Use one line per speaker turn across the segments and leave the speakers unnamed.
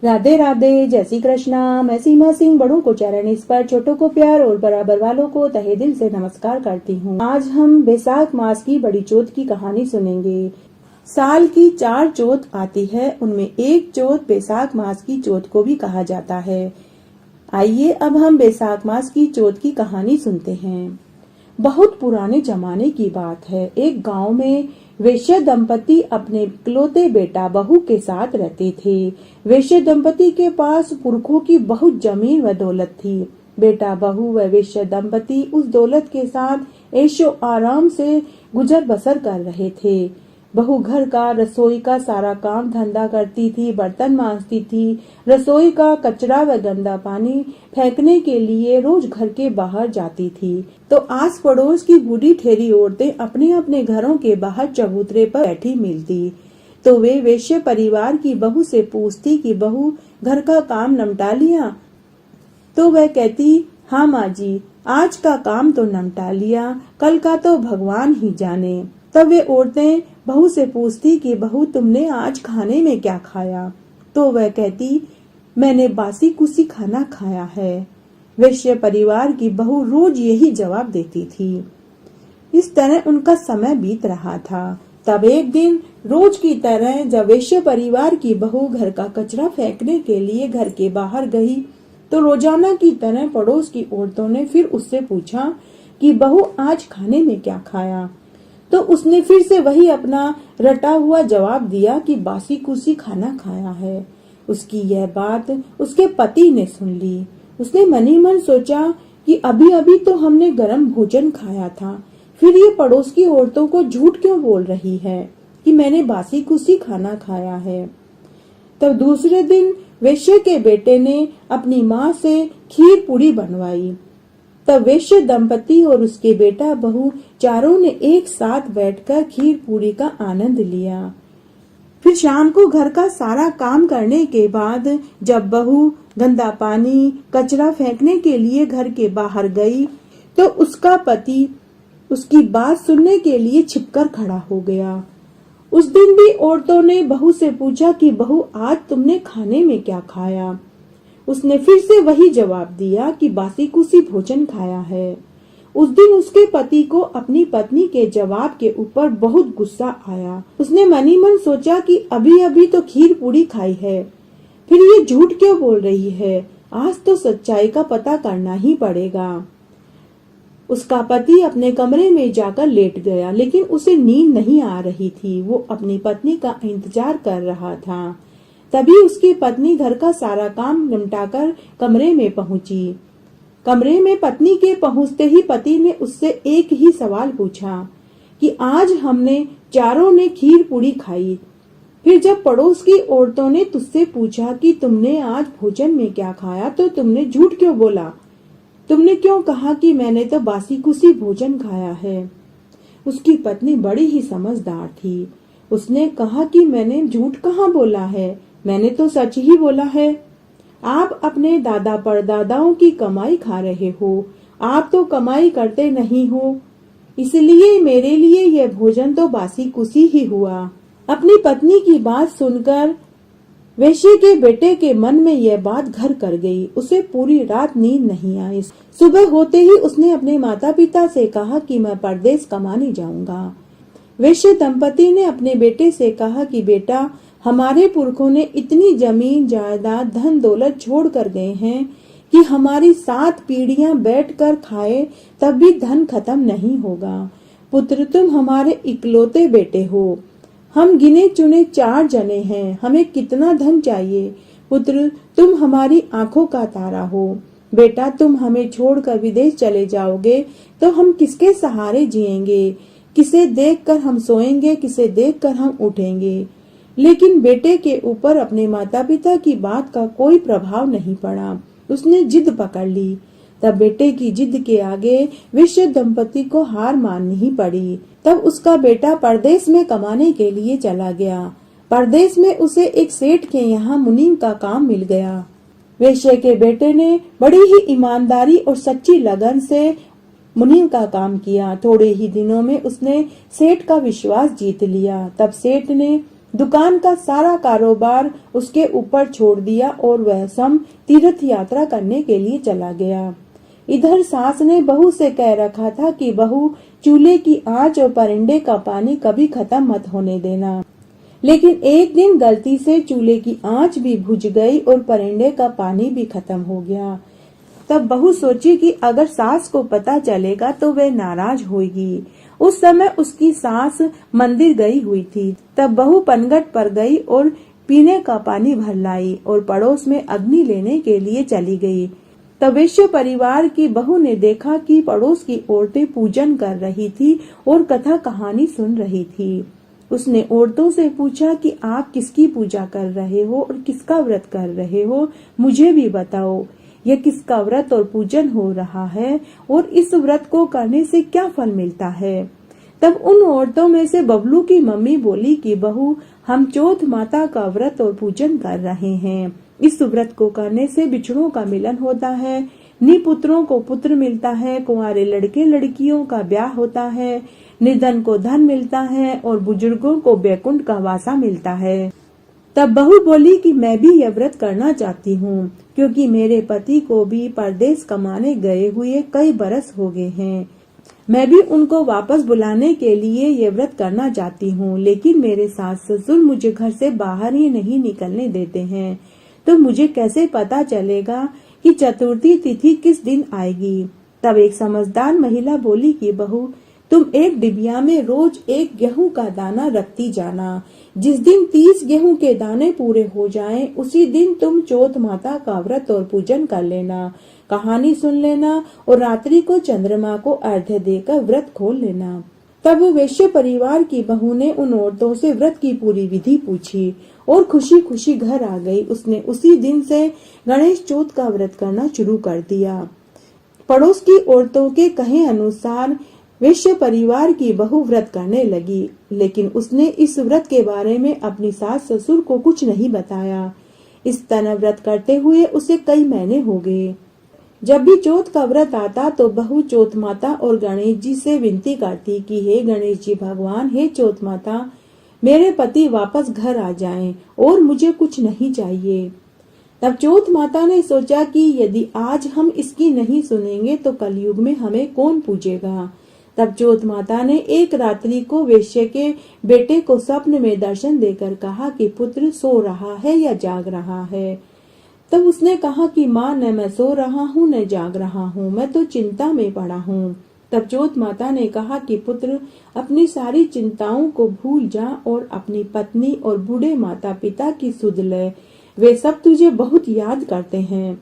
राधे राधे, जय श्री कृष्णा। मैं सीमा सिंह बड़ों को चरण स्पर्श, छोटों को प्यार और बराबर वालों को तहे दिल से नमस्कार करती हूँ। आज हम बैसाख मास की बड़ी चौथ की कहानी सुनेंगे। साल की 4 चौथ आती है, उनमें एक चौथ बैसाख मास की चौथ को भी कहा जाता है। आइए अब हम बैसाख मास की चौथ की कहानी सुनते हैं। बहुत पुराने जमाने की बात है। एक गांव में वैश्य दंपति अपने इकलौते बेटा बहू के साथ रहते थे। वैश्य दंपति के पास पुरखों की बहुत जमीन व दौलत थी। बेटा बहू व वैश्य दंपति उस दौलत के साथ ऐशो आराम से गुजर बसर कर रहे थे। बहू घर का रसोई का सारा काम धंधा करती थी, बर्तन मांजती थी, रसोई का कचरा व गंदा पानी फेंकने के लिए रोज घर के बाहर जाती थी। तो आस पड़ोस की बूढ़ी ठेरी औरतें अपने अपने घरों के बाहर चबूतरे पर बैठी मिलती। तो वे वैश्य परिवार की बहू से पूछती कि बहू घर का काम निपटा लिया? तो वह कहती, हाँ माँ जी, आज का काम तो निपटा लिया, कल का तो भगवान ही जाने। तब वे औरतें बहू से पूछती कि बहू तुमने आज खाने में क्या खाया? तो वह कहती, मैंने बासी कुसी खाना खाया है। वैश्य परिवार की बहू रोज यही जवाब देती थी। इस तरह उनका समय बीत रहा था। तब एक दिन रोज की तरह जब वैश्य परिवार की बहू घर का कचरा फेंकने के लिए घर के बाहर गई, तो रोजाना की तरह पड़ोस की औरतों ने फिर उससे पूछा कि बहू आज खाने में क्या खाया? तो उसने फिर से वही अपना रटा हुआ जवाब दिया कि बासी कुसी खाना खाया है। उसकी यह बात उसके पति ने सुन ली। उसने मनी मन सोचा कि अभी अभी तो हमने गर्म भोजन खाया था, फिर ये पड़ोस की औरतों को झूठ क्यों बोल रही है कि मैंने बासी कुसी खाना खाया है। तब दूसरे दिन वैश्य के बेटे ने अपनी माँ से खीर पूरी बनवाई। तब वैश्य दंपति और उसके बेटा बहू चारों ने एक साथ बैठकर खीर पूरी का आनंद लिया। फिर शाम को घर का सारा काम करने के बाद जब बहू गंदा पानी कचरा फेंकने के लिए घर के बाहर गई, तो उसका पति उसकी बात सुनने के लिए छिपकर खड़ा हो गया। उस दिन भी औरतों ने बहू से पूछा कि बहू आज तुमने खाने में क्या खाया? उसने फिर से वही जवाब दिया कि बासी कुसी भोजन खाया है। उस दिन उसके पति को अपनी पत्नी के जवाब के ऊपर बहुत गुस्सा आया। उसने मनी मन सोचा कि अभी अभी तो खीर पूरी खाई है, फिर ये झूठ क्यों बोल रही है? आज तो सच्चाई का पता करना ही पड़ेगा। उसका पति अपने कमरे में जाकर लेट गया, लेकिन उसे नींद नहीं आ रही थी। वो अपनी पत्नी का इंतजार कर रहा था। तभी उसकी पत्नी घर का सारा काम निपटाकर कमरे में पहुंची। कमरे में पत्नी के पहुंचते ही पति ने उससे एक ही सवाल पूछा कि आज हमने चारों ने खीर पूरी खाई, फिर जब पड़ोस की औरतों ने तुझसे पूछा कि तुमने आज भोजन में क्या खाया, तो तुमने झूठ क्यों बोला? तुमने क्यों कहा कि मैंने तो बासी कुसी भोजन खाया है? उसकी पत्नी बड़ी ही समझदार थी। उसने कहा कि मैंने झूठ कहाँ बोला है, मैंने तो सच ही बोला है। आप अपने दादा परदादाओं की कमाई खा रहे हो, आप तो कमाई करते नहीं हो, इसलिए मेरे लिए यह भोजन तो बासी कुसी ही हुआ। अपनी पत्नी की बात सुनकर वैश्य के बेटे के मन में यह बात घर कर गई। उसे पूरी रात नींद नहीं आई। सुबह होते ही उसने अपने माता पिता से कहा कि मैं परदेश कमाने जाऊंगा। वैश्य दंपति ने अपने बेटे से कहा कि बेटा, हमारे पुरखों ने इतनी जमीन जायदाद धन दौलत छोड़ कर गए हैं कि हमारी 7 पीढ़ियां बैठकर खाए तब भी धन खत्म नहीं होगा। पुत्र, तुम हमारे इकलौते बेटे हो। हम गिने चुने 4 जने हैं, हमें कितना धन चाहिए? पुत्र, तुम हमारी आंखों का तारा हो। बेटा, तुम हमें छोड़कर विदेश चले जाओगे तो हम किसके सहारे जिएंगे? किसे देखकर हम सोएंगे, किसे देखकर हम उठेंगे? लेकिन बेटे के ऊपर अपने माता पिता की बात का कोई प्रभाव नहीं पड़ा। उसने जिद पकड़ ली। तब बेटे की जिद के आगे वैश्य दंपति को हार माननी ही पड़ी। तब उसका बेटा परदेश में कमाने के लिए चला गया। परदेश में उसे एक सेठ के यहाँ मुनीम का काम मिल गया। वैश्य के बेटे ने बड़ी ही ईमानदारी और सच्ची लगन से मुनीम का काम किया। थोड़े ही दिनों में उसने सेठ का विश्वास जीत लिया। तब सेठ ने दुकान का सारा कारोबार उसके ऊपर छोड़ दिया और वह सम तीर्थ यात्रा करने के लिए चला गया। इधर सास ने बहू से कह रखा था कि बहू, चूल्हे की आंच और परिंदे का पानी कभी खत्म मत होने देना। लेकिन एक दिन गलती से चूल्हे की आंच भी बुझ गई और परिंदे का पानी भी खत्म हो गया। तब बहू सोची कि अगर सास को पता चलेगा तो वह नाराज होगी। उस समय उसकी सास मंदिर गई हुई थी। तब बहू पनघट पर गई और पीने का पानी भर लाई और पड़ोस में अग्नि लेने के लिए चली गई। तब वैश्य परिवार की बहू ने देखा कि पड़ोस की औरतें पूजन कर रही थी और कथा कहानी सुन रही थी। उसने औरतों से पूछा कि आप किसकी पूजा कर रहे हो और किसका व्रत कर रहे हो, मुझे भी बताओ। यह किसका व्रत और पूजन हो रहा है और इस व्रत को करने से क्या फल मिलता है। तब उन औरतों में से बबलू की मम्मी बोली कि बहू, हम चौथ माता का व्रत और पूजन कर रहे हैं। इस व्रत को करने से बिछड़ों का मिलन होता है, निपुत्रों को पुत्र मिलता है, कुंवारे लड़के लड़कियों का ब्याह होता है, निर्धन को धन मिलता है और बुजुर्गों को बैकुंठ का वासा मिलता है। तब बहू बोली कि मैं भी यह व्रत करना चाहती हूँ, क्योंकि मेरे पति को भी परदेश कमाने गए हुए कई बरस हो गए हैं। मैं भी उनको वापस बुलाने के लिए ये व्रत करना चाहती हूँ, लेकिन मेरे सास ससुर मुझे घर से बाहर ही नहीं निकलने देते हैं। तो मुझे कैसे पता चलेगा कि चतुर्थी तिथि किस दिन आएगी। तब एक समझदार महिला बोली कि बहू, तुम एक डिबिया में रोज एक गेहूं का दाना रखती जाना। जिस दिन 30 गेहूं के दाने पूरे हो जाएं, उसी दिन तुम चौथ माता का व्रत और पूजन कर लेना, कहानी सुन लेना और रात्रि को चंद्रमा को अर्घ्य देकर व्रत खोल लेना। तब वैश्य परिवार की बहू ने उन औरतों से व्रत की पूरी विधि पूछी और खुशी खुशी घर आ गई। उसने उसी दिन से गणेश चौथ का व्रत करना शुरू कर दिया। पड़ोस की औरतों के कहे अनुसार वैश्य परिवार की बहू व्रत करने लगी, लेकिन उसने इस व्रत के बारे में अपनी सास ससुर को कुछ नहीं बताया। इस तरह व्रत करते हुए उसे कई महीने हो गए। जब भी चौथ का व्रत आता तो बहू चौथ माता और गणेश जी से विनती करती कि हे गणेश जी भगवान, हे चौथ माता, मेरे पति वापस घर आ जाएं और मुझे कुछ नहीं चाहिए। तब चौथ माता ने सोचा कि यदि आज हम इसकी नहीं सुनेंगे तो कलयुग में हमें कौन पूजेगा। तब चौथ माता ने एक रात्रि को वैश्य के बेटे को स्वप्न में दर्शन देकर कहा कि पुत्र सो रहा है या जाग रहा है। तब उसने कहा कि माँ, न मैं सो रहा हूँ न जाग रहा हूँ, मैं तो चिंता में पड़ा हूँ। तब चौथ माता ने कहा कि पुत्र, अपनी सारी चिंताओं को भूल जा और अपनी पत्नी और बूढ़े माता पिता की सुध ले, वे सब तुझे बहुत याद करते हैं।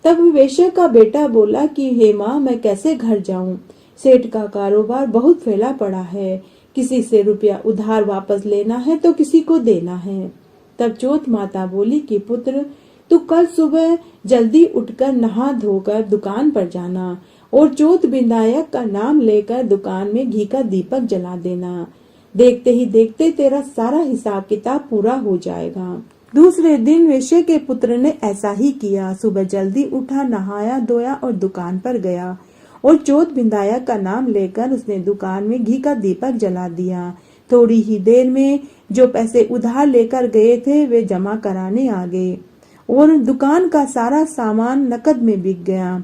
तब वैश्य का बेटा बोला कि हे माँ, मैं कैसे घर जाऊं? सेठ का कारोबार बहुत फैला पड़ा है, किसी से रुपया उधार वापस लेना है तो किसी को देना है। तब चौथ माता बोली कि पुत्र, तू कल सुबह जल्दी उठकर नहा धोकर दुकान पर जाना और चौथ विनायक का नाम लेकर दुकान में घी का दीपक जला देना। देखते ही देखते तेरा सारा हिसाब किताब पूरा हो जाएगा। दूसरे दिन वैश्य के पुत्र ने ऐसा ही किया। सुबह जल्दी उठा, नहाया धोया और दुकान पर गया और चौथ विनायक का नाम लेकर उसने दुकान में घी का दीपक जला दिया। थोड़ी ही देर में जो पैसे उधार लेकर गए थे वे जमा कराने आ गए और दुकान का सारा सामान नकद में बिक गया।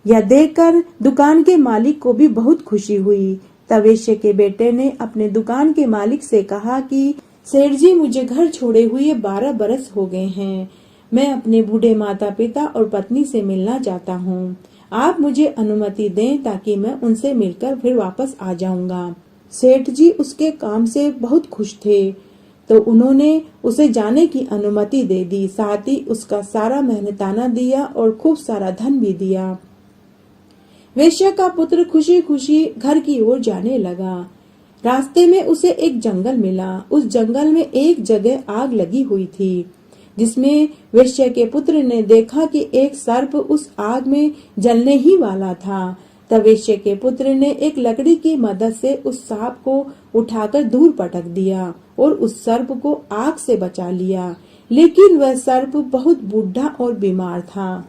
यह देखकर दुकान के मालिक को भी बहुत खुशी हुई। तब वैश्य के बेटे ने अपने दुकान के मालिक से कहा कि सेठ जी, मुझे घर छोड़े हुए 12 बरस हो गए हैं। मैं अपने बूढ़े माता पिता और पत्नी से मिलना चाहता हूँ। आप मुझे अनुमति दें ताकि मैं उनसे मिलकर फिर वापस आ जाऊंगा। सेठ जी उसके काम से बहुत खुश थे, तो उन्होंने उसे जाने की अनुमति दे दी। साथ ही उसका सारा मेहनताना दिया और खूब सारा धन भी दिया। वैश्य का पुत्र खुशी खुशी घर की ओर जाने लगा। रास्ते में उसे एक जंगल मिला। उस जंगल में एक जगह आग लगी हुई थी, जिसमें वैश्य के पुत्र ने देखा कि एक सर्प उस आग में जलने ही वाला था। तब वैश्य के पुत्र ने एक लकड़ी की मदद से उस सांप को उठाकर दूर पटक दिया और उस सर्प को आग से बचा लिया। लेकिन वह सर्प बहुत बूढ़ा और बीमार था।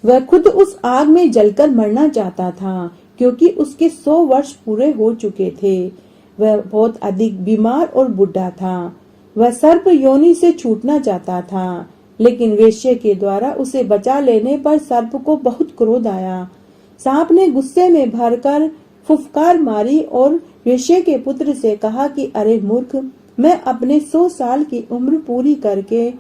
वह खुद उस आग में जलकर मरना चाहता था, क्योंकि उसके 100 वर्ष पूरे हो चुके थे। वह बहुत अधिक बीमार और बुढ़ा था। वह सर्प योनि से छूटना चाहता था, लेकिन वेश्या के द्वारा उसे बचा लेने पर सर्प को बहुत क्रोध आया। सांप ने गुस्से में भरकर फुफकार मारी और वेश्या के पुत्र से कहा कि अरे मूर्ख, मैं अपने 100 साल की उम्र पूरी करके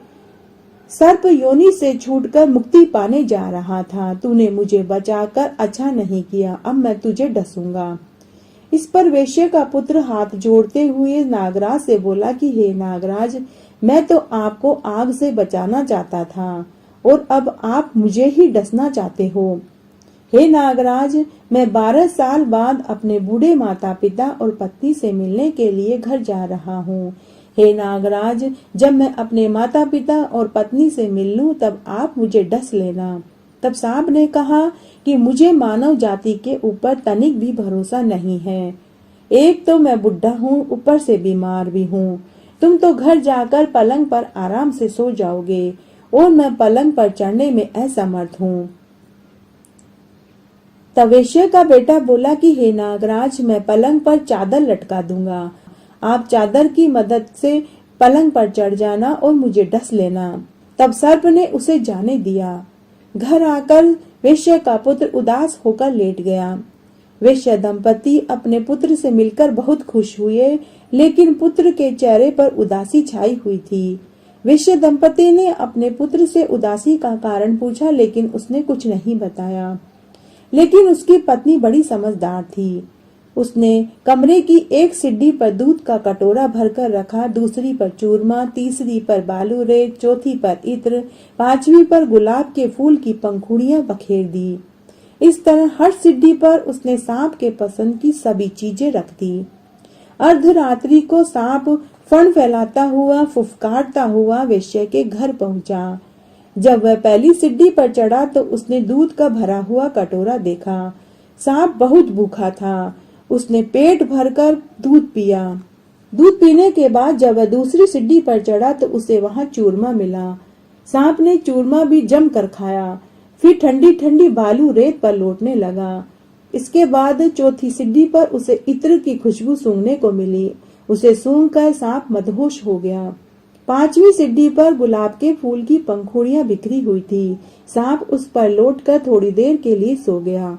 सर्प योनि से छूटकर मुक्ति पाने जा रहा था। तूने मुझे बचाकर अच्छा नहीं किया, अब मैं तुझे डसूंगा। इस पर वेश्या का पुत्र हाथ जोड़ते हुए नागराज से बोला कि हे नागराज, मैं तो आपको आग से बचाना चाहता था और अब आप मुझे ही डसना चाहते हो। हे नागराज, मैं 12 साल बाद अपने बूढ़े माता पिता और पत्नी से मिलने के लिए घर जा रहा हूँ। हे नागराज, जब मैं अपने माता पिता और पत्नी से मिल लूं तब आप मुझे डस लेना। तब सांप ने कहा कि मुझे मानव जाति के ऊपर तनिक भी भरोसा नहीं है। एक तो मैं बुढ़ा हूँ, ऊपर से बीमार भी हूँ। तुम तो घर जाकर पलंग पर आराम से सो जाओगे और मैं पलंग पर चढ़ने में असमर्थ हूँ। तब वेश्या का बेटा बोला कि हे नागराज, मैं पलंग पर चादर लटका दूंगा। आप चादर की मदद से पलंग पर चढ़ जाना और मुझे डस लेना। तब सर्प ने उसे जाने दिया। घर आकर वेश्या का पुत्र उदास होकर लेट गया। वेश्या दंपति अपने पुत्र से मिलकर बहुत खुश हुए, लेकिन पुत्र के चेहरे पर उदासी छाई हुई थी। वेश्या दंपति ने अपने पुत्र से उदासी का कारण पूछा, लेकिन उसने कुछ नहीं बताया। लेकिन उसकी पत्नी बड़ी समझदार थी। उसने कमरे की एक सीढ़ी पर दूध का कटोरा भरकर रखा, दूसरी पर चूरमा, तीसरी पर बालू रेत, चौथी पर इत्र, पांचवी पर गुलाब के फूल की पंखुड़ियां बखेर दी। इस तरह हर सीढ़ी पर उसने सांप के पसंद की सभी चीजें रख दी। अर्धरात्रि को सांप फण फैलाता हुआ, फुफकारता हुआ वेश्या के घर पहुंचा। जब वह पहली सीढ़ी पर चढ़ा तो उसने दूध का भरा हुआ कटोरा देखा। सांप बहुत भूखा था। उसने पेट भरकर दूध पिया। दूध पीने के बाद जब वह दूसरी सीढ़ी पर चढ़ा तो उसे वहां चूरमा मिला। सांप ने चूरमा भी जमकर खाया, फिर ठंडी ठंडी बालू रेत पर लौटने लगा। इसके बाद चौथी सीढ़ी पर उसे इत्र की खुशबू सूंघने को मिली। उसे सूंघकर सांप मदहोश हो गया। पांचवी सीढ़ी पर गुलाब के फूल की पंखुड़ियां बिखरी हुई थी। सांप उस पर लौटकर थोड़ी देर के लिए सो गया।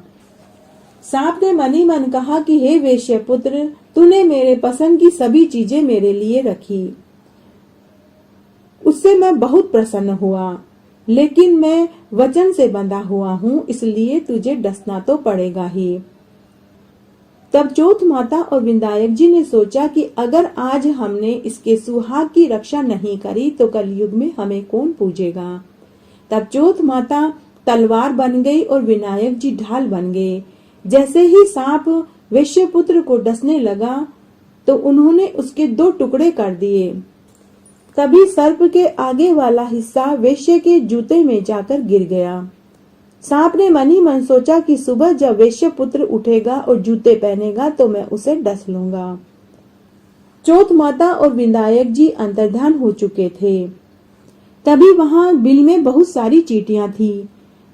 सांप ने मनी मन कहा कि हे वेश्या पुत्र, तूने मेरे पसंद की सभी चीजें मेरे लिए रखी, उससे मैं बहुत प्रसन्न हुआ, लेकिन मैं वचन से बंधा हुआ हूँ, इसलिए तुझे डसना तो पड़ेगा ही। तब चौथ माता और विंदायक जी ने सोचा कि अगर आज हमने इसके सुहाग की रक्षा नहीं करी तो कलयुग में हमें कौन पूजेगा। तब चौथ माता तलवार बन गई और विनायक जी ढाल बन गए। जैसे ही सांप वेश्यपुत्र को डसने लगा तो उन्होंने उसके 2 टुकड़े कर दिए। तभी सर्प के आगे वाला हिस्सा वेश्या के जूते में जाकर गिर गया। सांप ने मन ही मन सोचा कि सुबह जब वेश्यपुत्र उठेगा और जूते पहनेगा तो मैं उसे डस लूंगा। चौथ माता और विनायक जी अंतर्धान हो चुके थे। तभी वहां बिल में बहुत सारी चींटियां थी।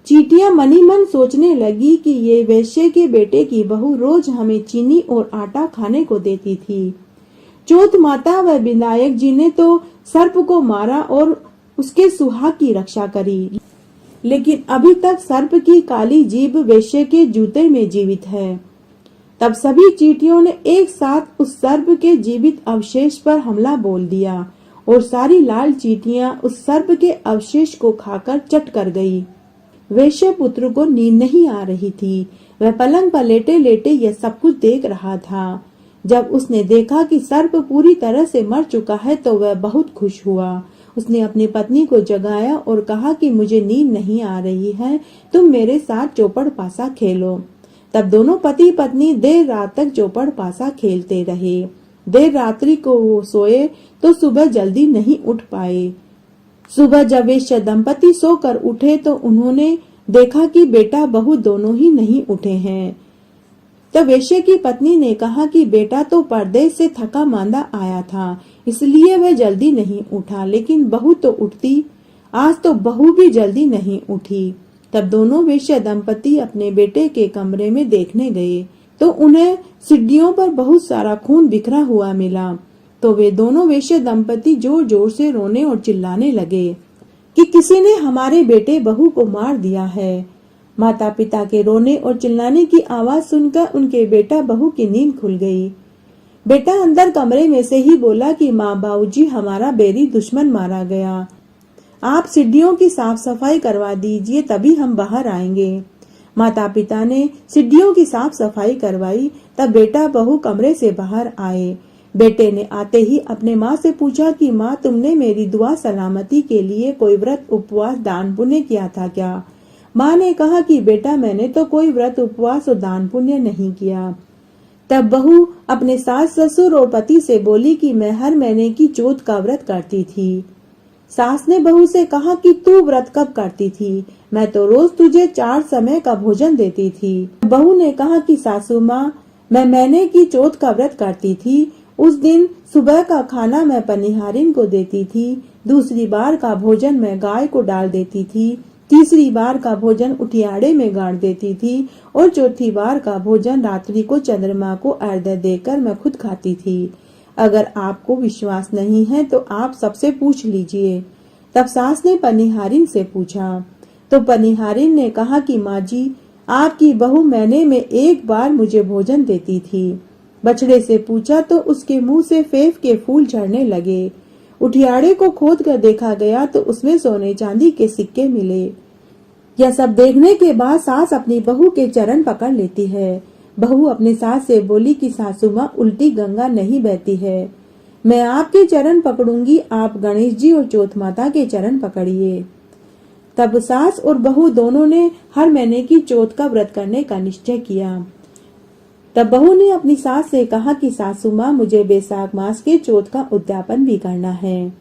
चींटियां मनी मन सोचने लगी कि ये वैश्य के बेटे की बहू रोज हमें चीनी और आटा खाने को देती थी। चौथ माता व विनायक जी ने तो सर्प को मारा और उसके सुहाग की रक्षा करी, लेकिन अभी तक सर्प की काली जीभ वैश्य के जूते में जीवित है। तब सभी चींटियों ने एक साथ उस सर्प के जीवित अवशेष पर हमला बोल दिया और सारी लाल चींटियां उस सर्प के अवशेष को खाकर चट कर गई। वैश्य पुत्र को नींद नहीं आ रही थी। वह पलंग पर लेटे लेटे यह सब कुछ देख रहा था। जब उसने देखा कि सर्प पूरी तरह से मर चुका है तो वह बहुत खुश हुआ। उसने अपनी पत्नी को जगाया और कहा कि मुझे नींद नहीं आ रही है, तुम मेरे साथ चौपड़ पासा खेलो। तब दोनों पति पत्नी देर रात तक चौपड़ पासा खेलते रहे। देर रात्रि को वो सोए तो सुबह जल्दी नहीं उठ पाए। सुबह जब वेश्य दंपति सोकर उठे तो उन्होंने देखा कि बेटा बहू दोनों ही नहीं उठे हैं। तब वेश्या की पत्नी ने कहा कि बेटा तो परदेश से थका मांदा आया था, इसलिए वह जल्दी नहीं उठा, लेकिन बहू तो उठती। आज तो बहू भी जल्दी नहीं उठी। तब दोनों वेश्या दंपति अपने बेटे के कमरे में देखने गए। तो उन्हें सीढ़ियों पर बहुत सारा खून बिखरा हुआ मिला। तो वे दोनों वेश्या दंपति जोर जोर से रोने और चिल्लाने लगे कि किसी ने हमारे बेटे बहू को मार दिया है। माता पिता के रोने और चिल्लाने की आवाज सुनकर उनके बेटा बहू की नींद खुल गई। बेटा अंदर कमरे में से ही बोला कि माँ बाबूजी, हमारा बैरी दुश्मन मारा गया, आप सीढ़ियों की साफ सफाई करवा दीजिए, तभी हम बाहर आएंगे। माता पिता ने सीढ़ियों की साफ सफाई करवाई। तब बेटा बहू कमरे से बाहर आए। बेटे ने आते ही अपने माँ से पूछा कि माँ, तुमने मेरी दुआ सलामती के लिए कोई व्रत उपवास दान पुण्य किया था क्या? माँ ने कहा कि बेटा, मैंने तो कोई व्रत उपवास और दान पुण्य नहीं किया। तब बहू अपने सास ससुर और पति से बोली कि मैं हर महीने की चौथ का व्रत करती थी। सास ने बहू से कहा कि तू व्रत कब करती थी? मैं तो रोज तुझे 4 समय का भोजन देती थी। बहू ने कहा कि सासू माँ, मैं महीने की चौथ का व्रत करती थी। उस दिन सुबह का खाना मैं पनिहारिन को देती थी, दूसरी बार का भोजन मैं गाय को डाल देती थी, तीसरी बार का भोजन उठियाड़े में गाड़ देती थी और चौथी बार का भोजन रात्रि को चंद्रमा को अर्घ्य देकर मैं खुद खाती थी। अगर आपको विश्वास नहीं है तो आप सबसे पूछ लीजिए। तब सास ने पनिहारिन से पूछा तो पनिहारिन ने कहा कि माँ जी, आपकी बहू महीने में 1 बार मुझे भोजन देती थी। बछड़े से पूछा तो उसके मुंह से फेफ के फूल झड़ने लगे। उठियाड़े को खोद कर देखा गया तो उसमें सोने चांदी के सिक्के मिले। यह सब देखने के बाद सास अपनी बहू के चरण पकड़ लेती है। बहू अपने सास से बोली कि सासू माँ, उल्टी गंगा नहीं बहती है, मैं आपके चरण पकड़ूंगी, आप गणेश जी और चौथ माता के चरण पकड़िए। तब सास और बहू दोनों ने हर महीने की चौथ का व्रत करने का निश्चय किया। तब बहू ने अपनी सास से कहा कि सासू माँ, मुझे बैसाख मास के चौथ का उद्यापन भी करना है।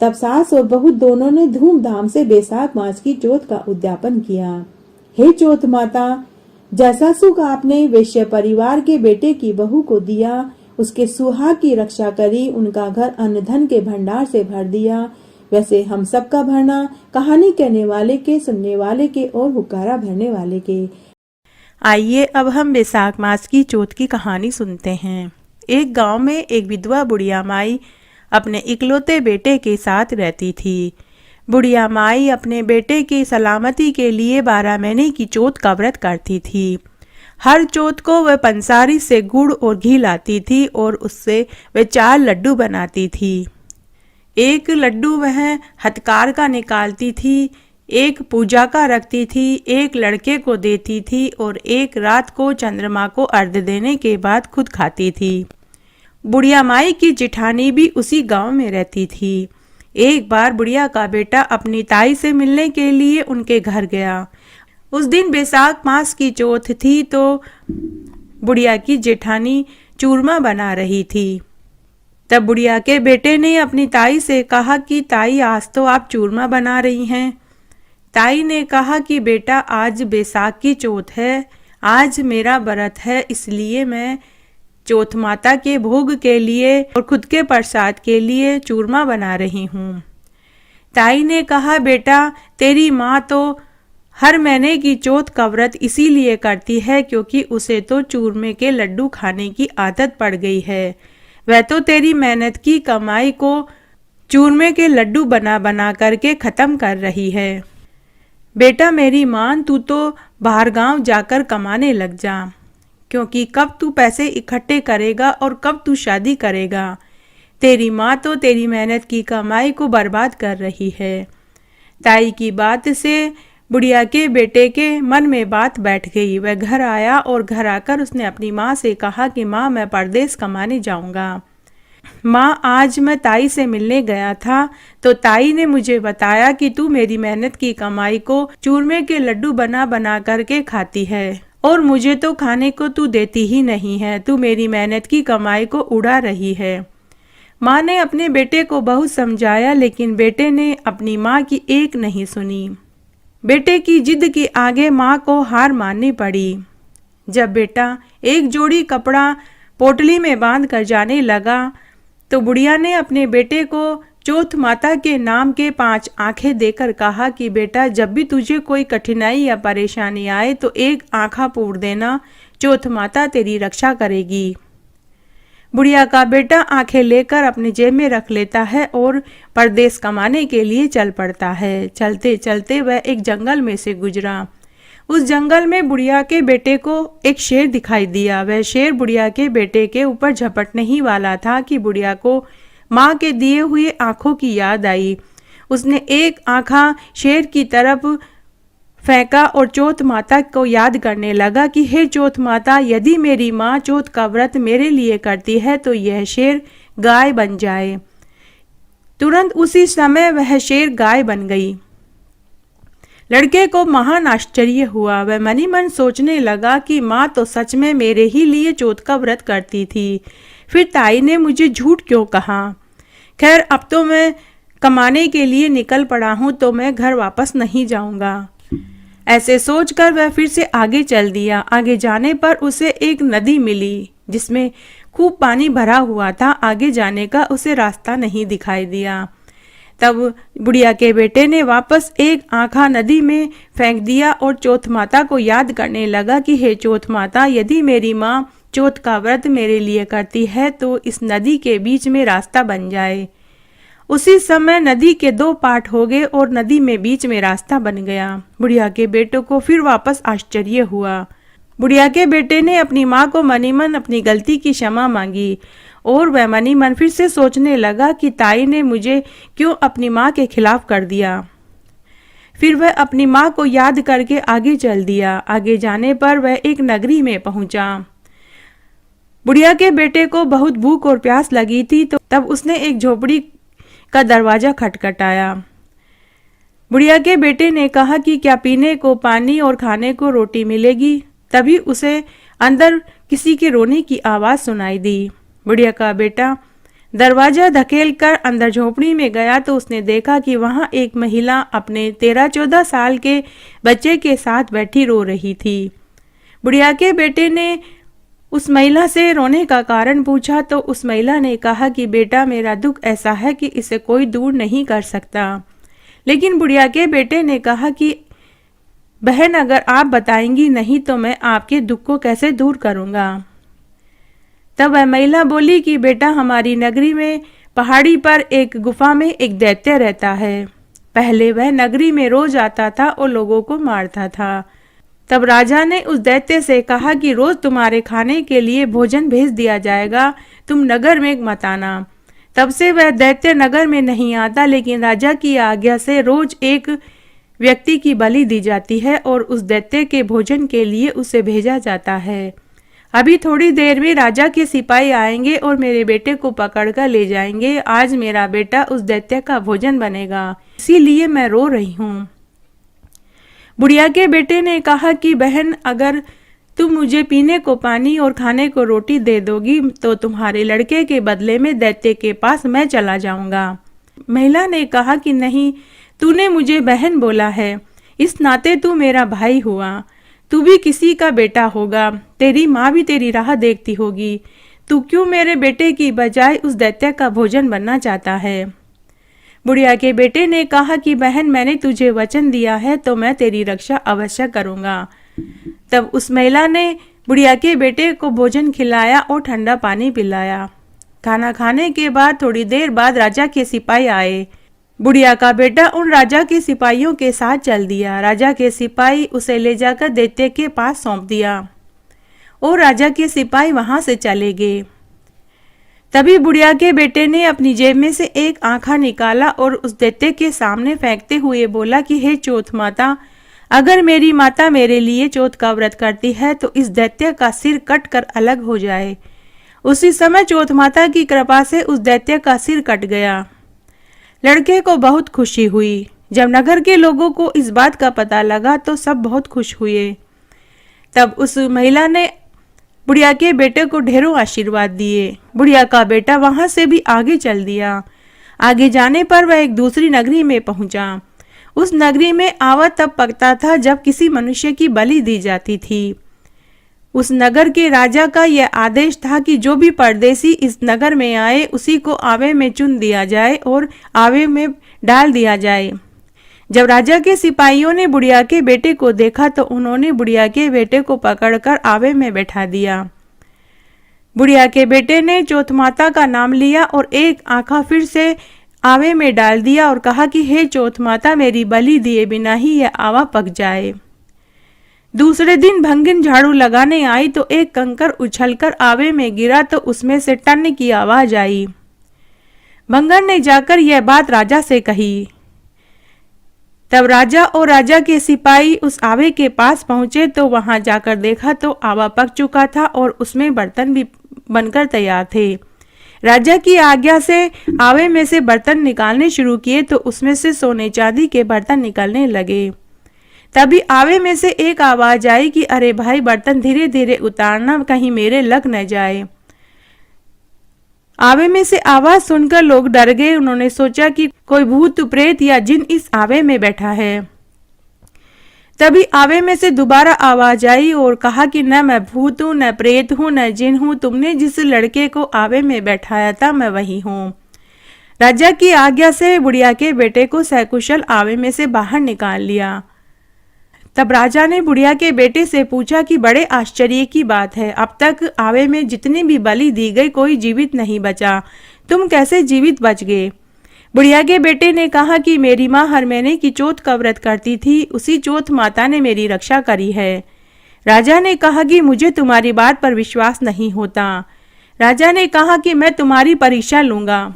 तब सास और बहू दोनों ने धूमधाम से बैसाख मास की चौथ का उद्यापन किया। हे चौथ माता, जैसा सुख आपने वैश्य परिवार के बेटे की बहू को दिया, उसके सुहाग की रक्षा करी, उनका घर अन्न धन के भंडार से भर दिया, वैसे हम सबका भरना कहानी कहने वाले के, सुनने वाले के और हुक्कारा भरने वाले के।
आइए अब हम बैसाख मास की चौथ की कहानी सुनते हैं। एक गांव में एक विधवा बुढ़िया माई अपने इकलौते बेटे के साथ रहती थी। बुढ़िया माई अपने बेटे की सलामती के लिए 12 महीने की चौथ का व्रत करती थी। हर चौथ को वह पंसारी से गुड़ और घी लाती थी और उससे वह 4 लड्डू बनाती थी। एक लड्डू वह हथकार का निकालती थी, एक पूजा का रखती थी, एक लड़के को देती थी और एक रात को चंद्रमा को अर्घ्य देने के बाद खुद खाती थी। बुढ़िया माई की जेठानी भी उसी गांव में रहती थी। एक बार बुढ़िया का बेटा अपनी ताई से मिलने के लिए उनके घर गया। उस दिन बैसाख मास की चौथ थी तो बुढ़िया की जेठानी चूरमा बना रही थी। तब बुढ़िया के बेटे ने अपनी ताई से कहा कि ताई, आज तो आप चूरमा बना रही हैं। ताई ने कहा कि बेटा, आज बैसाख की चौथ है, आज मेरा व्रत है, इसलिए मैं चौथ माता के भोग के लिए और खुद के प्रसाद के लिए चूरमा बना रही हूँ। ताई ने कहा, बेटा, तेरी माँ तो हर महीने की चौथ का व्रत इसीलिए करती है क्योंकि उसे तो चूरमे के लड्डू खाने की आदत पड़ गई है। वह तो तेरी मेहनत की कमाई को चूरमे के लड्डू बना बना करके खत्म कर रही है। बेटा मेरी मान, तू तो बाहर गांव जाकर कमाने लग जा, क्योंकि कब तू पैसे इकट्ठे करेगा और कब तू शादी करेगा। तेरी माँ तो तेरी मेहनत की कमाई को बर्बाद कर रही है। ताई की बात से बुढ़िया के बेटे के मन में बात बैठ गई। वह घर आया और घर आकर उसने अपनी माँ से कहा कि माँ, मैं परदेश कमाने जाऊंगा। माँ, आज मैं ताई से मिलने गया था तो ताई ने मुझे बताया कि तू मेरी मेहनत की कमाई को चूरमे के लड्डू बना बना करके खाती है और मुझे तो खाने को तू देती ही नहीं है। तू मेरी मेहनत की कमाई को उड़ा रही है। माँ ने अपने बेटे को बहुत समझाया, लेकिन बेटे ने अपनी माँ की एक नहीं सुनी। बेटे की जिद के आगे माँ को हार माननी पड़ी। जब बेटा एक जोड़ी कपड़ा पोटली में बांध कर जाने लगा तो बुढ़िया ने अपने बेटे को चौथ माता के नाम के 5 आंखें देकर कहा कि बेटा, जब भी तुझे कोई कठिनाई या परेशानी आए तो एक आंखा पूर देना, चौथ माता तेरी रक्षा करेगी। बुढ़िया का बेटा आंखें लेकर अपनी जेब में रख लेता है और परदेश कमाने के लिए चल पड़ता है। चलते चलते वह एक जंगल में से गुजरा। उस जंगल में बुढ़िया के बेटे को एक शेर दिखाई दिया। वह शेर बुढ़िया के बेटे के ऊपर झपटने ही वाला था कि बुढ़िया को माँ के दिए हुए आंखों की याद आई। उसने एक आंखा शेर की तरफ फेंका और चौथ माता को याद करने लगा कि हे चौथ माता, यदि मेरी माँ चौथ का व्रत मेरे लिए करती है तो यह शेर गाय बन जाए। तुरंत उसी समय वह शेर गाय बन गई। लड़के को महान आश्चर्य हुआ। वह मनी मन सोचने लगा कि माँ तो सच में मेरे ही लिए चौथ का व्रत करती थी, फिर ताई ने मुझे झूठ क्यों कहा। खैर, अब तो मैं कमाने के लिए निकल पड़ा हूँ तो मैं घर वापस नहीं जाऊंगा। ऐसे सोचकर वह फिर से आगे चल दिया। आगे जाने पर उसे एक नदी मिली जिसमें खूब पानी भरा हुआ था। आगे जाने का उसे रास्ता नहीं दिखाई दिया। तब बुढ़िया के बेटे ने वापस एक आंखा नदी में फेंक दिया और चौथ माता को याद करने लगा कि हे चौथ माता, यदि मेरी माँ चौथ का व्रत मेरे लिए करती है तो इस नदी के बीच में रास्ता बन जाए। उसी समय नदी के 2 पार्ट हो गए और नदी में बीच में रास्ता बन गया। बुढ़िया के बेटे को फिर वापस आश्चर्य हुआ। बुढ़िया के बेटे ने अपनी माँ को मनी मन अपनी गलती की क्षमा मांगी और वह मनी मन फिर से सोचने लगा कि ताई ने मुझे क्यों अपनी माँ के खिलाफ कर दिया। फिर वह अपनी माँ को याद करके आगे चल दिया। आगे जाने पर वह एक नगरी में पहुंचा। बुढ़िया के बेटे को बहुत भूख और प्यास लगी थी तो तब उसने एक झोपड़ी का दरवाजा खटखटाया। बुढ़िया के बेटे ने कहा कि क्या पीने को पानी और खाने को रोटी मिलेगी। तभी उसे अंदर किसी के रोने की आवाज सुनाई दी। बुढ़िया का बेटा दरवाजा धकेलकर अंदर झोपड़ी में गया तो उसने देखा कि वहां एक महिला अपने 13-14 साल के बच्चे के साथ बैठी रो रही थी। बुढ़िया के बेटे ने उस महिला से रोने का कारण पूछा तो उस महिला ने कहा कि बेटा, मेरा दुख ऐसा है कि इसे कोई दूर नहीं कर सकता। लेकिन बुढ़िया के बेटे ने कहा कि बहन, अगर आप बताएंगी नहीं तो मैं आपके दुख को कैसे दूर करूंगा। तब वह महिला बोली कि बेटा, हमारी नगरी में पहाड़ी पर एक गुफा में एक दैत्य रहता है। पहले वह नगरी में रोज आता था और लोगों को मारता था। तब राजा ने उस दैत्य से कहा कि रोज तुम्हारे खाने के लिए भोजन भेज दिया जाएगा, तुम नगर में मत आना। तब से वह दैत्य नगर में नहीं आता, लेकिन राजा की आज्ञा से रोज एक व्यक्ति की बलि दी जाती है और उस दैत्य के भोजन के लिए उसे भेजा जाता है। अभी थोड़ी देर में राजा के सिपाही आएंगे और मेरे बेटे को पकड़कर ले जाएंगे। आज मेरा बेटा उस दैत्य का भोजन बनेगा, इसीलिए मैं रो रही हूँ। बुढ़िया के बेटे ने कहा कि बहन, अगर तुम मुझे पीने को पानी और खाने को रोटी दे दोगी तो तुम्हारे लड़के के बदले में दैत्य के पास मैं चला जाऊंगा। महिला ने कहा कि नहीं, तूने मुझे बहन बोला है, इस नाते तू मेरा भाई हुआ। तू भी किसी का बेटा होगा, तेरी माँ भी तेरी राह देखती होगी। तू क्यों मेरे बेटे की बजाय उस दैत्य का भोजन बनना चाहता है। बुढ़िया के बेटे ने कहा कि बहन, मैंने तुझे वचन दिया है तो मैं तेरी रक्षा अवश्य करूंगा। तब उस महिला ने बुढ़िया के बेटे को भोजन खिलाया और ठंडा पानी पिलाया। खाना खाने के बाद थोड़ी देर बाद राजा के सिपाही आए। बुढ़िया का बेटा उन राजा के सिपाहियों के साथ चल दिया। राजा के सिपाही उसे ले जाकर दैत्य के पास सौंप दिया और राजा के सिपाही वहां से चले गए। तभी बुढ़िया के बेटे ने अपनी जेब में से एक आंखा निकाला और उस दैत्य के सामने फेंकते हुए बोला कि हे चौथ माता, अगर मेरी माता मेरे लिए चौथ का व्रत करती है तो इस दैत्य का सिर कट कर अलग हो जाए। उसी समय चौथ माता की कृपा से उस दैत्य का सिर कट गया। लड़के को बहुत खुशी हुई। जब नगर के लोगों को इस बात का पता लगा तो सब बहुत खुश हुए। तब उस महिला ने बुढ़िया के बेटे को ढेरों आशीर्वाद दिए। बुढ़िया का बेटा वहां से भी आगे चल दिया। आगे जाने पर वह एक दूसरी नगरी में पहुंचा। उस नगरी में आवा तब पकता था जब किसी मनुष्य की बलि दी जाती थी। उस नगर के राजा का यह आदेश था कि जो भी परदेसी इस नगर में आए उसी को आवे में चुन दिया जाए और आवे में डाल दिया जाए। जब राजा के सिपाहियों ने बुढ़िया के बेटे को देखा तो उन्होंने बुढ़िया के बेटे को पकड़कर आवे में बैठा दिया। बुढ़िया के बेटे ने चौथ माता का नाम लिया और एक आंखा फिर से आवे में डाल दिया और कहा कि हे चौथ माता, मेरी बलि दिए बिना ही यह आवा पक जाए। दूसरे दिन भंगिन झाड़ू लगाने आई तो एक कंकर उछलकर आवे में गिरा तो उसमें से टन की आवाज आई। भंगन ने जाकर यह बात राजा से कही। तब राजा और राजा के सिपाही उस आवे के पास पहुंचे तो वहां जाकर देखा तो आवा पक चुका था और उसमें बर्तन भी बनकर तैयार थे। राजा की आज्ञा से आवे में से बर्तन निकालने शुरू किए तो उसमें से सोने चांदी के बर्तन निकलने लगे। तभी आवे में से एक आवाज आई कि अरे भाई, बर्तन धीरे धीरे उतारना, कहीं मेरे लग न जाए। आवे में से आवाज सुनकर लोग डर गए। उन्होंने सोचा कि कोई भूत प्रेत या जिन इस आवे में बैठा है। तभी आवे में से दोबारा आवाज आई और कहा कि न मैं भूत हूं, न प्रेत हूं, न जिन हूं, तुमने जिस लड़के को आवे में बैठाया था मैं वही हूं। राजा की आज्ञा से बुढ़िया के बेटे को सकुशल आवे में से बाहर निकाल लिया। तब राजा ने बुढ़िया के बेटे से पूछा कि बड़े आश्चर्य की बात है, अब तक आवे में जितनी भी बलि दी गई कोई जीवित नहीं बचा, तुम कैसे जीवित बच गए? बुढ़िया के बेटे ने कहा कि मेरी माँ हर महीने की चौथ का व्रत करती थी, उसी चौथ माता ने मेरी रक्षा करी है। राजा ने कहा कि मुझे तुम्हारी बात पर विश्वास नहीं होता। राजा ने कहा कि मैं तुम्हारी परीक्षा लूंगा,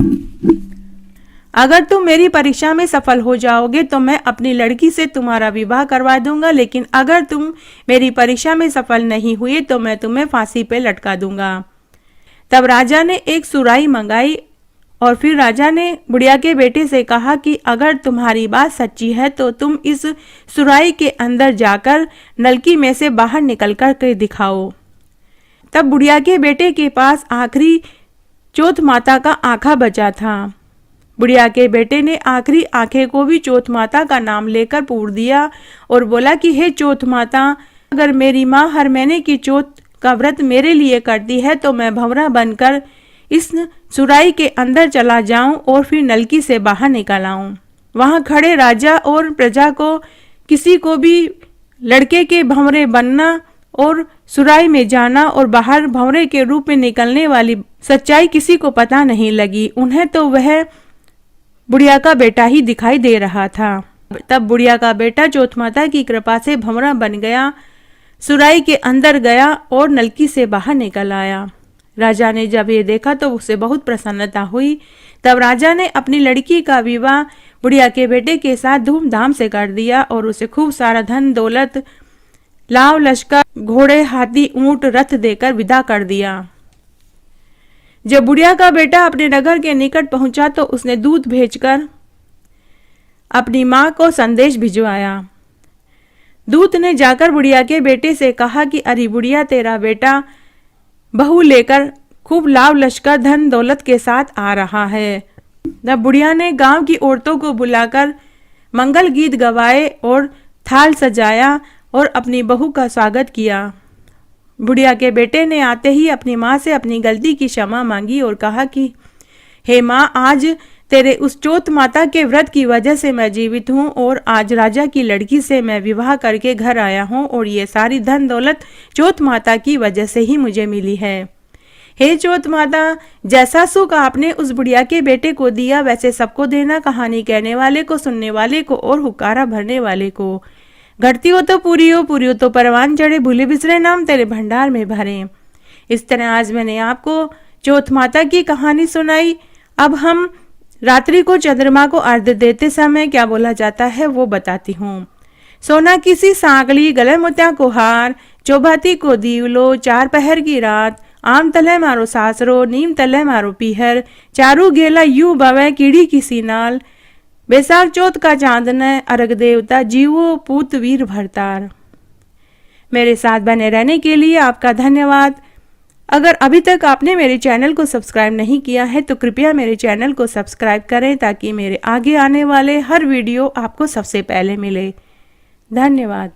अगर तुम मेरी परीक्षा में सफल हो जाओगे तो मैं अपनी लड़की से तुम्हारा विवाह करवा दूंगा, लेकिन अगर तुम मेरी परीक्षा में सफल नहीं हुए तो मैं तुम्हें फांसी पे लटका दूंगा। तब राजा ने एक सुराही मंगाई और फिर राजा ने बुढ़िया के बेटे से कहा कि अगर तुम्हारी बात सच्ची है तो तुम इस सुराही के अंदर जाकर नलकी में से बाहर निकल कर के दिखाओ। तब बुढ़िया के बेटे के पास आखिरी चौथ माता का आंखा बचा था। बुढ़िया के बेटे ने आखिरी आंखे को भी चौथ माता का नाम लेकर पूर दिया और बोला कि हे चौथ माता, अगर मेरी माँ हर महीने की चौथ का व्रत मेरे लिए करती है तो मैं भंवरा बनकर इस सुराही के अंदर चला जाऊं और फिर नलकी से बाहर निकल आऊं। वहां खड़े राजा और प्रजा को किसी को भी लड़के के भंवरे बनना और सुराही में जाना और बाहर भंवरे के रूप में निकलने वाली सच्चाई किसी को पता नहीं लगी। उन्हें तो वह बुढ़िया का बेटा ही दिखाई दे रहा था। तब बुढ़िया का बेटा चौथ माता की कृपा से भंवरा बन गया, सुराही के अंदर गया और नलकी से बाहर निकल आया। राजा ने जब ये देखा तो उसे बहुत प्रसन्नता हुई। तब राजा ने अपनी लड़की का विवाह बुढ़िया के बेटे के साथ धूमधाम से कर दिया और उसे खूब सारा धन दौलत, लाव लश्कर, घोड़े, हाथी, ऊंट, रथ देकर विदा कर दिया। जब बुढ़िया का बेटा अपने नगर के निकट पहुंचा तो उसने दूत भेजकर अपनी मां को संदेश भिजवाया। दूत ने जाकर बुढ़िया के बेटे से कहा कि अरे बुढ़िया, तेरा बेटा बहू लेकर खूब लाव लश्कर धन दौलत के साथ आ रहा है। तब बुढ़िया ने गांव की औरतों को बुलाकर मंगल गीत गवाए और थाल सजाया और अपनी बहू का स्वागत किया। बुढ़िया के बेटे ने आते ही अपनी माँ से अपनी गलती की क्षमा मांगी और कहा कि हे माँ, आज तेरे उस चौथ माता के व्रत की वजह से मैं जीवित हूँ और आज राजा की लड़की से मैं विवाह करके घर आया हूँ और ये सारी धन दौलत चौथ माता की वजह से ही मुझे मिली है। हे चौथ माता, जैसा सुख आपने उस बुढ़िया के बेटे को दिया वैसे सबको देना, कहानी कहने वाले को, सुनने वाले को और हुक्कारा भरने वाले को। घटती हो तो पूरी हो, पूरी हो तो परवान चढ़े, भूले बिसरे नाम तेरे भंडार में भरे। इस तरह आज मैंने आपको चौथ माता की कहानी सुनाई। अब हम रात्रि को चंद्रमा को अर्घ्य देते समय क्या बोला जाता है वो बताती हूँ। सोना किसी सांकली, गले मोतिया को हार, चौभाती को दीवलो, चार पहर की रात, आम तले मारो सासरो, नीम तले मारो पीहर, चारू गेला यूं बवे कीड़ी किसी नाल, बैसाख चौथ का चांदन अर्घ देवता, जीवो पूत वीर भरतार। मेरे साथ बने रहने के लिए आपका धन्यवाद। अगर अभी तक आपने मेरे चैनल को सब्सक्राइब नहीं किया है तो कृपया मेरे चैनल को सब्सक्राइब करें ताकि मेरे आगे आने वाले हर वीडियो आपको सबसे पहले मिले। धन्यवाद।